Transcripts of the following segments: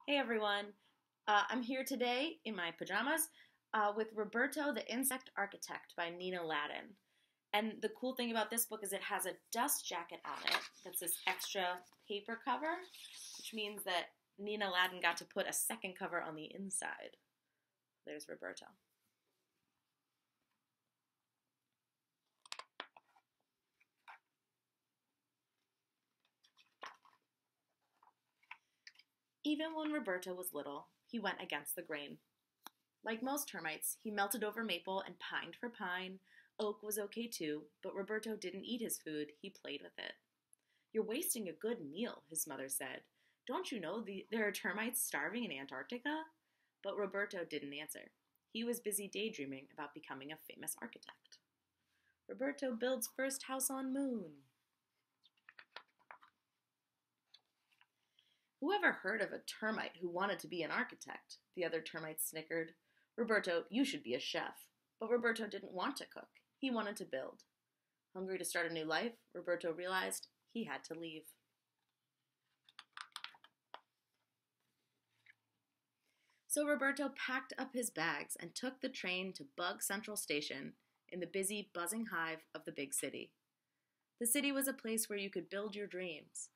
Hey everyone, I'm here today in my pajamas with Roberto the Insect Architect by Nina Laden. And the cool thing about this book is it has a dust jacket on it that's this extra paper cover, which means that Nina Laden got to put a second cover on the inside. There's Roberto. Even when Roberto was little, he went against the grain. Like most termites, he melted over maple and pined for pine. Oak was okay too, but Roberto didn't eat his food, he played with it. You're wasting a good meal, his mother said. Don't you know there are termites starving in Antarctica? But Roberto didn't answer. He was busy daydreaming about becoming a famous architect. Roberto builds first house on moon. Whoever heard of a termite who wanted to be an architect? The other termites snickered. Roberto, you should be a chef. But Roberto didn't want to cook. He wanted to build. Hungry to start a new life, Roberto realized he had to leave. So Roberto packed up his bags and took the train to Bug Central Station in the busy, buzzing hive of the big city. The city was a place where you could build your dreams.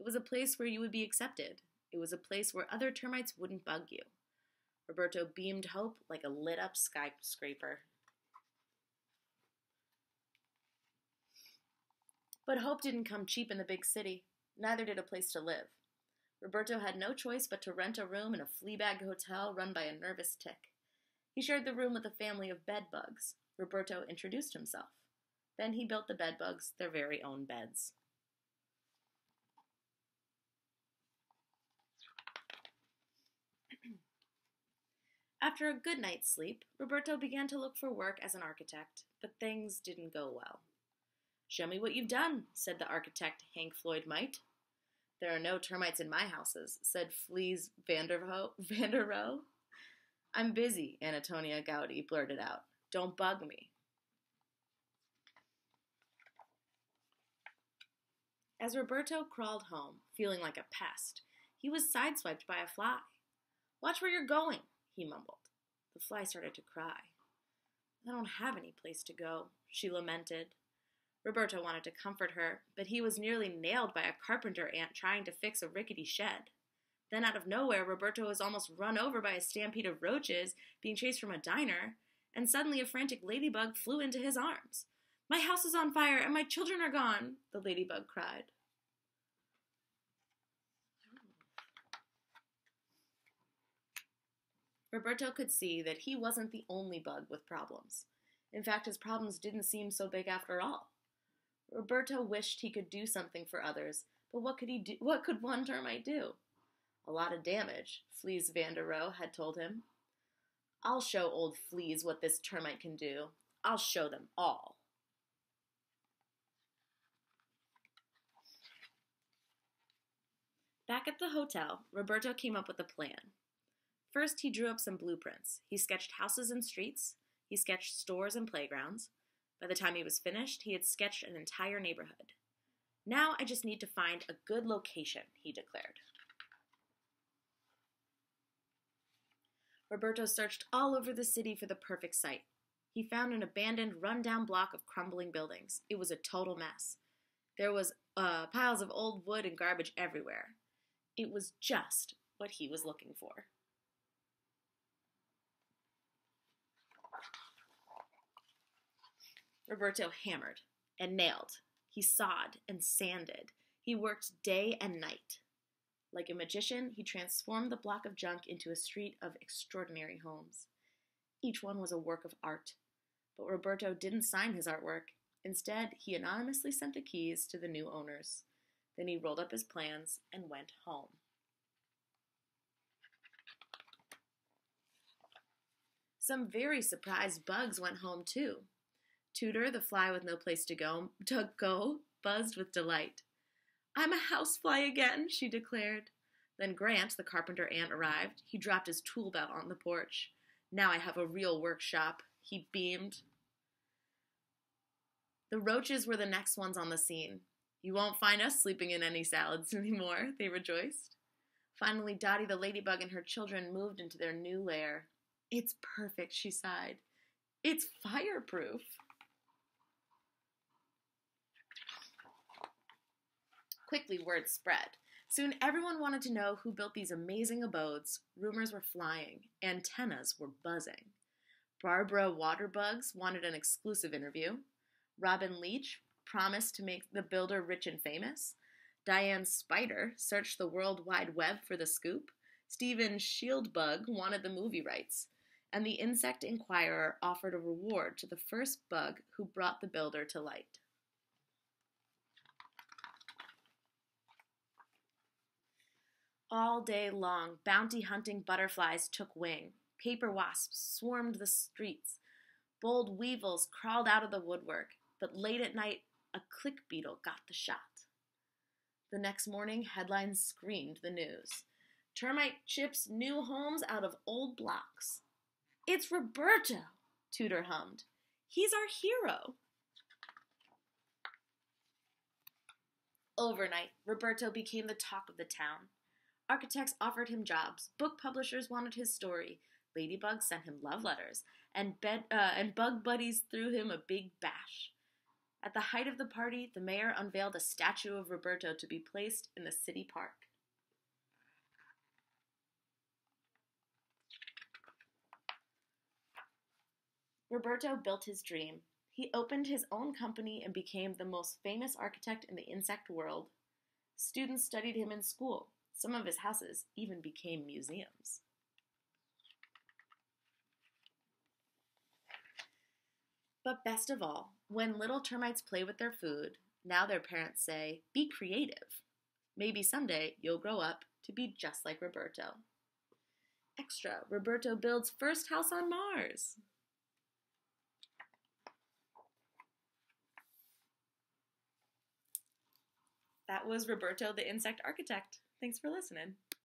It was a place where you would be accepted. It was a place where other termites wouldn't bug you. Roberto beamed hope like a lit-up skyscraper. But hope didn't come cheap in the big city. Neither did a place to live. Roberto had no choice but to rent a room in a flea-bag hotel run by a nervous tick. He shared the room with a family of bedbugs. Roberto introduced himself. Then he built the bedbugs their very own beds. After a good night's sleep, Roberto began to look for work as an architect, but things didn't go well. Show me what you've done, said the architect Hank Floyd Might. There are no termites in my houses, said Fleas Vanderrohe. I'm busy, Antonia Gowdy blurted out. Don't bug me. As Roberto crawled home, feeling like a pest, he was sideswiped by a fly. Watch where you're going, he mumbled. The fly started to cry. I don't have any place to go, she lamented. Roberto wanted to comfort her, but he was nearly nailed by a carpenter ant trying to fix a rickety shed. Then out of nowhere, Roberto was almost run over by a stampede of roaches being chased from a diner, and suddenly a frantic ladybug flew into his arms. My house is on fire and my children are gone, the ladybug cried. Roberto could see that he wasn't the only bug with problems. In fact, his problems didn't seem so big after all. Roberto wished he could do something for others, but what could he do? What could one termite do? A lot of damage, Fleas Vanderrohe had told him. I'll show old Fleas what this termite can do. I'll show them all. Back at the hotel, Roberto came up with a plan. First, he drew up some blueprints. He sketched houses and streets. He sketched stores and playgrounds. By the time he was finished, he had sketched an entire neighborhood. Now I just need to find a good location, he declared. Roberto searched all over the city for the perfect site. He found an abandoned, run-down block of crumbling buildings. It was a total mess. There was piles of old wood and garbage everywhere. It was just what he was looking for. Roberto hammered and nailed. He sawed and sanded. He worked day and night. Like a magician, he transformed the block of junk into a street of extraordinary homes. Each one was a work of art. But Roberto didn't sign his artwork. Instead, he anonymously sent the keys to the new owners. Then he rolled up his plans and went home. Some very surprised bugs went home too. Tudor, the fly with no place to go, buzzed with delight. I'm a housefly again, she declared. Then Grant, the carpenter ant, arrived. He dropped his tool belt on the porch. Now I have a real workshop, he beamed. The roaches were the next ones on the scene. You won't find us sleeping in any salads anymore, they rejoiced. Finally, Dottie the ladybug and her children moved into their new lair. "It's perfect," she sighed. "It's fireproof." Quickly, word spread. Soon everyone wanted to know who built these amazing abodes. Rumors were flying. Antennas were buzzing. Barbara Waterbugs wanted an exclusive interview. Robin Leach promised to make the builder rich and famous. Diane Spider searched the World Wide Web for the scoop. Stephen Shieldbug wanted the movie rights. And the Insect Inquirer offered a reward to the first bug who brought the builder to light. All day long, bounty-hunting butterflies took wing. Paper wasps swarmed the streets. Bold weevils crawled out of the woodwork. But late at night, a click beetle got the shot. The next morning, headlines screamed the news. Termite chips new homes out of old blocks. "It's Roberto," Tudor hummed. "He's our hero." Overnight, Roberto became the talk of the town. Architects offered him jobs. Book publishers wanted his story. Ladybugs sent him love letters. And bug buddies threw him a big bash. At the height of the party, the mayor unveiled a statue of Roberto to be placed in the city park. Roberto built his dream. He opened his own company and became the most famous architect in the insect world. Students studied him in school. Some of his houses even became museums. But best of all, when little termites play with their food, now their parents say, "Be creative. Maybe someday you'll grow up to be just like Roberto." Extra, Roberto builds first house on Mars. That was Roberto the Insect Architect. Thanks for listening.